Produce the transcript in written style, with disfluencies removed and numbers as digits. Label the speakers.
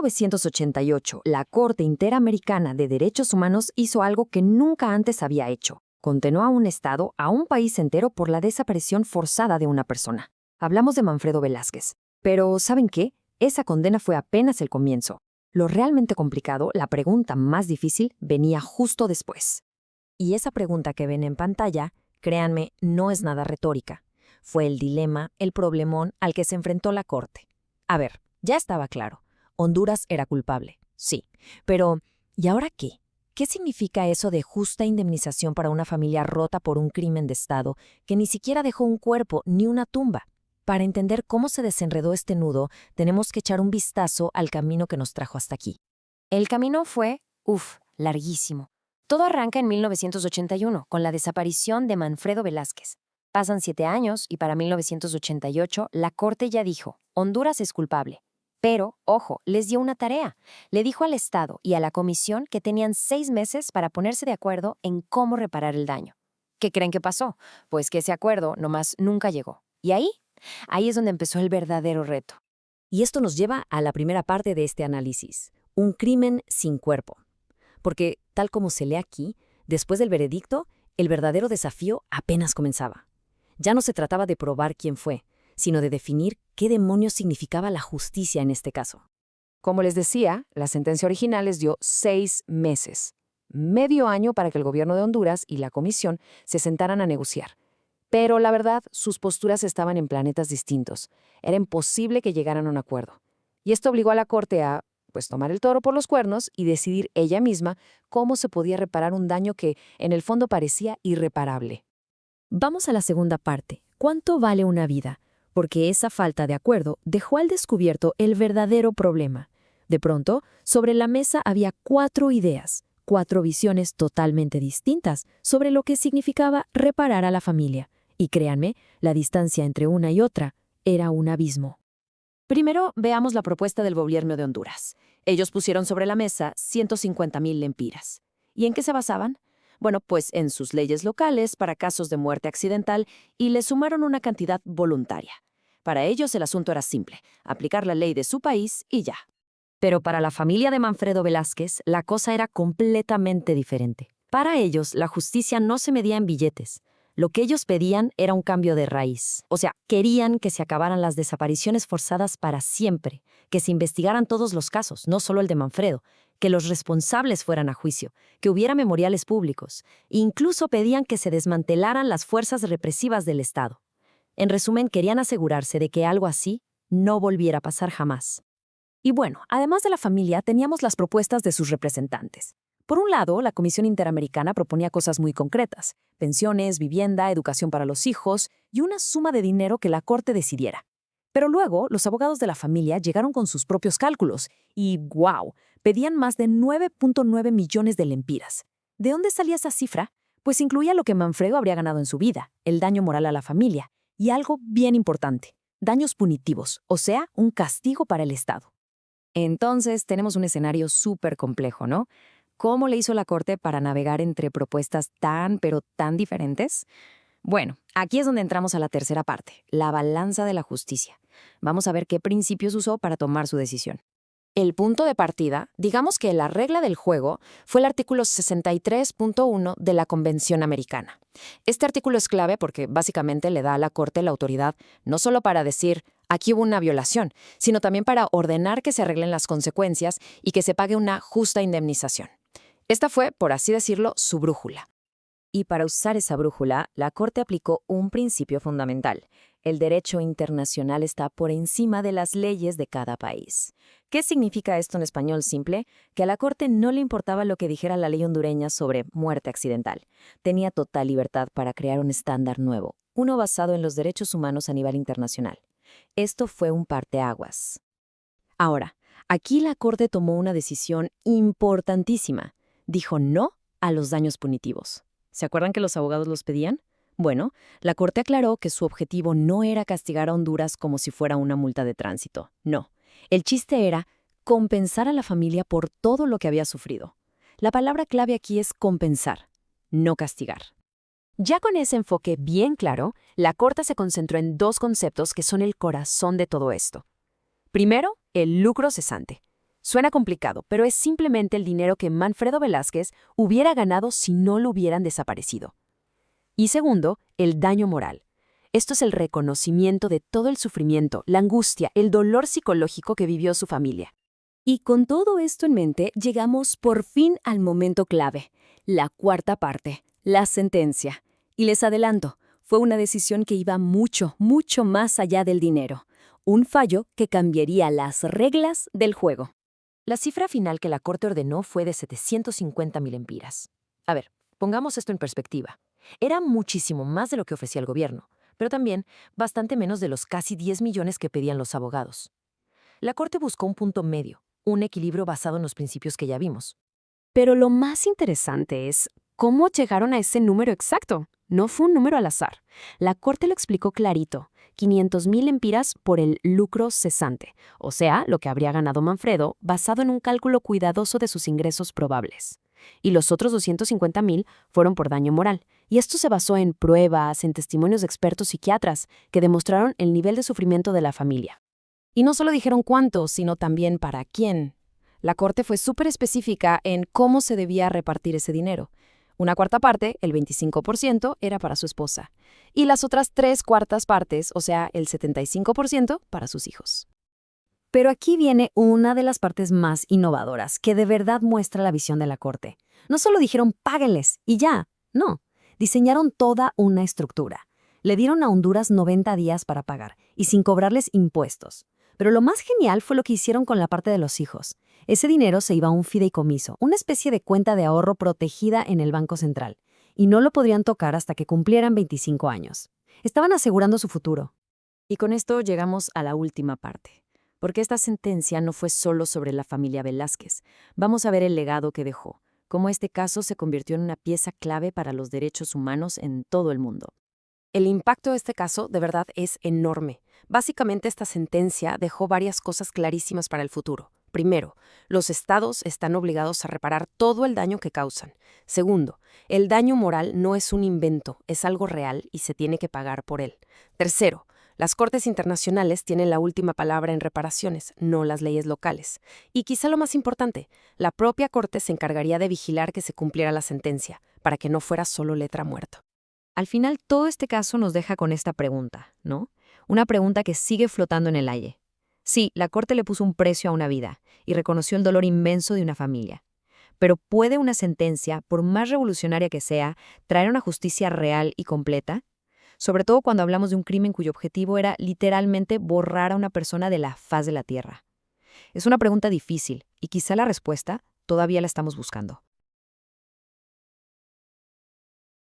Speaker 1: 1988, la Corte Interamericana de Derechos Humanos hizo algo que nunca antes había hecho. Condenó a un estado, a un país entero, por la desaparición forzada de una persona. Hablamos de Manfredo Velázquez. Pero, ¿saben qué? Esa condena fue apenas el comienzo. Lo realmente complicado, la pregunta más difícil, venía justo después. Y esa pregunta que ven en pantalla, créanme, no es nada retórica. Fue el dilema, el problemón al que se enfrentó la Corte. A ver, ya estaba claro. Honduras era culpable, sí. Pero, ¿y ahora qué? ¿Qué significa eso de justa indemnización para una familia rota por un crimen de Estado que ni siquiera dejó un cuerpo ni una tumba? Para entender cómo se desenredó este nudo, tenemos que echar un vistazo al camino que nos trajo hasta aquí. El camino fue, larguísimo. Todo arranca en 1981, con la desaparición de Manfredo Velázquez. Pasan 7 años y para 1988 la Corte ya dijo, Honduras es culpable. Pero, ojo, les dio una tarea. Le dijo al Estado y a la Comisión que tenían 6 meses para ponerse de acuerdo en cómo reparar el daño. ¿Qué creen que pasó? Pues que ese acuerdo nomás nunca llegó. Y ahí es donde empezó el verdadero reto.
Speaker 2: Y esto nos lleva a la primera parte de este análisis, un crimen sin cuerpo. Porque, tal como se lee aquí, después del veredicto, el verdadero desafío apenas comenzaba. Ya no se trataba de probar quién fue, sino de definir qué demonios significaba la justicia en este caso.
Speaker 3: Como les decía, la sentencia original les dio 6 meses, medio año para que el gobierno de Honduras y la comisión se sentaran a negociar. Pero la verdad, sus posturas estaban en planetas distintos. Era imposible que llegaran a un acuerdo. Y esto obligó a la Corte a, tomar el toro por los cuernos y decidir ella misma cómo se podía reparar un daño que, en el fondo, parecía irreparable.
Speaker 2: Vamos a la segunda parte. ¿Cuánto vale una vida? Porque esa falta de acuerdo dejó al descubierto el verdadero problema. De pronto, sobre la mesa había 4 ideas, 4 visiones totalmente distintas sobre lo que significaba reparar a la familia. Y créanme, la distancia entre una y otra era un abismo.
Speaker 1: Primero, veamos la propuesta del gobierno de Honduras. Ellos pusieron sobre la mesa 150,000 lempiras. ¿Y en qué se basaban? Bueno, pues en sus leyes locales para casos de muerte accidental y le sumaron una cantidad voluntaria. Para ellos el asunto era simple, aplicar la ley de su país y ya. Pero para la familia de Manfredo Velázquez, la cosa era completamente diferente. Para ellos, la justicia no se medía en billetes. Lo que ellos pedían era un cambio de raíz. O sea, querían que se acabaran las desapariciones forzadas para siempre, que se investigaran todos los casos, no solo el de Manfredo, que los responsables fueran a juicio, que hubiera memoriales públicos. Incluso pedían que se desmantelaran las fuerzas represivas del Estado. En resumen, querían asegurarse de que algo así no volviera a pasar jamás. Y bueno, además de la familia, teníamos las propuestas de sus representantes. Por un lado, la Comisión Interamericana proponía cosas muy concretas: pensiones, vivienda, educación para los hijos y una suma de dinero que la Corte decidiera. Pero luego, los abogados de la familia llegaron con sus propios cálculos y, ¡wow!, pedían más de 9.9 millones de lempiras. ¿De dónde salía esa cifra? Pues incluía lo que Manfredo habría ganado en su vida, el daño moral a la familia, y algo bien importante: daños punitivos, o sea, un castigo para el Estado. Entonces, tenemos un escenario súper complejo, ¿no? ¿Cómo le hizo la Corte para navegar entre propuestas pero tan diferentes? Bueno, aquí es donde entramos a la tercera parte, la balanza de la justicia. Vamos a ver qué principios usó para tomar su decisión. El punto de partida, digamos que la regla del juego, fue el artículo 63.1 de la Convención Americana. Este artículo es clave porque básicamente le da a la Corte la autoridad no solo para decir aquí hubo una violación, sino también para ordenar que se arreglen las consecuencias y que se pague una justa indemnización. Esta fue, por así decirlo, su brújula. Y para usar esa brújula, la Corte aplicó un principio fundamental: el derecho internacional está por encima de las leyes de cada país. ¿Qué significa esto en español simple? Que a la Corte no le importaba lo que dijera la ley hondureña sobre muerte accidental. Tenía total libertad para crear un estándar nuevo, uno basado en los derechos humanos a nivel internacional. Esto fue un parteaguas. Ahora, aquí la Corte tomó una decisión importantísima. Dijo no a los daños punitivos. ¿Se acuerdan que los abogados los pedían? Bueno, la Corte aclaró que su objetivo no era castigar a Honduras como si fuera una multa de tránsito. No. El chiste era compensar a la familia por todo lo que había sufrido. La palabra clave aquí es compensar, no castigar. Ya con ese enfoque bien claro, la Corte se concentró en 2 conceptos que son el corazón de todo esto. Primero, el lucro cesante.
Speaker 3: Suena complicado, pero es simplemente el dinero que Manfredo Velázquez hubiera ganado si no lo hubieran desaparecido. Y segundo, el daño moral. Esto es el reconocimiento de todo el sufrimiento, la angustia, el dolor psicológico que vivió su familia.
Speaker 2: Y con todo esto en mente, llegamos por fin al momento clave, la cuarta parte, la sentencia. Y les adelanto, fue una decisión que iba mucho, mucho más allá del dinero. Un fallo que cambiaría las reglas del juego.
Speaker 1: La cifra final que la Corte ordenó fue de 750.000 lempiras. A ver, pongamos esto en perspectiva. Era muchísimo más de lo que ofrecía el gobierno, pero también bastante menos de los casi 10 millones que pedían los abogados. La Corte buscó un punto medio, un equilibrio basado en los principios que ya vimos.
Speaker 2: Pero lo más interesante es cómo llegaron a ese número exacto. No fue un número al azar. La Corte lo explicó clarito. 500.000 lempiras por el lucro cesante, o sea, lo que habría ganado Manfredo, basado en un cálculo cuidadoso de sus ingresos probables. Y los otros 250.000 fueron por daño moral. Y esto se basó en pruebas, en testimonios de expertos psiquiatras que demostraron el nivel de sufrimiento de la familia.
Speaker 3: Y no solo dijeron cuánto, sino también para quién. La Corte fue súper específica en cómo se debía repartir ese dinero. Una cuarta parte, el 25%, era para su esposa. Y las otras 3/4 partes, o sea, el 75%, para sus hijos.
Speaker 2: Pero aquí viene una de las partes más innovadoras, que de verdad muestra la visión de la Corte. No solo dijeron páguenles y ya, no. Diseñaron toda una estructura. Le dieron a Honduras 90 días para pagar y sin cobrarles impuestos. Pero lo más genial fue lo que hicieron con la parte de los hijos. Ese dinero se iba a un fideicomiso, una especie de cuenta de ahorro protegida en el Banco Central, y no lo podrían tocar hasta que cumplieran 25 años. Estaban asegurando su futuro.
Speaker 1: Y con esto llegamos a la última parte, porque esta sentencia no fue solo sobre la familia Velázquez. Vamos a ver el legado que dejó, cómo este caso se convirtió en una pieza clave para los derechos humanos en todo el mundo.
Speaker 3: El impacto de este caso, de verdad, es enorme. Básicamente, esta sentencia dejó varias cosas clarísimas para el futuro. Primero, los estados están obligados a reparar todo el daño que causan. Segundo, el daño moral no es un invento, es algo real y se tiene que pagar por él. Tercero, las cortes internacionales tienen la última palabra en reparaciones, no las leyes locales. Y quizá lo más importante, la propia corte se encargaría de vigilar que se cumpliera la sentencia, para que no fuera solo letra muerta.
Speaker 2: Al final, todo este caso nos deja con esta pregunta, ¿no? Una pregunta que sigue flotando en el aire. Sí, la Corte le puso un precio a una vida y reconoció el dolor inmenso de una familia. Pero ¿puede una sentencia, por más revolucionaria que sea, traer una justicia real y completa? Sobre todo cuando hablamos de un crimen cuyo objetivo era literalmente borrar a una persona de la faz de la tierra. Es una pregunta difícil y quizá la respuesta todavía la estamos buscando.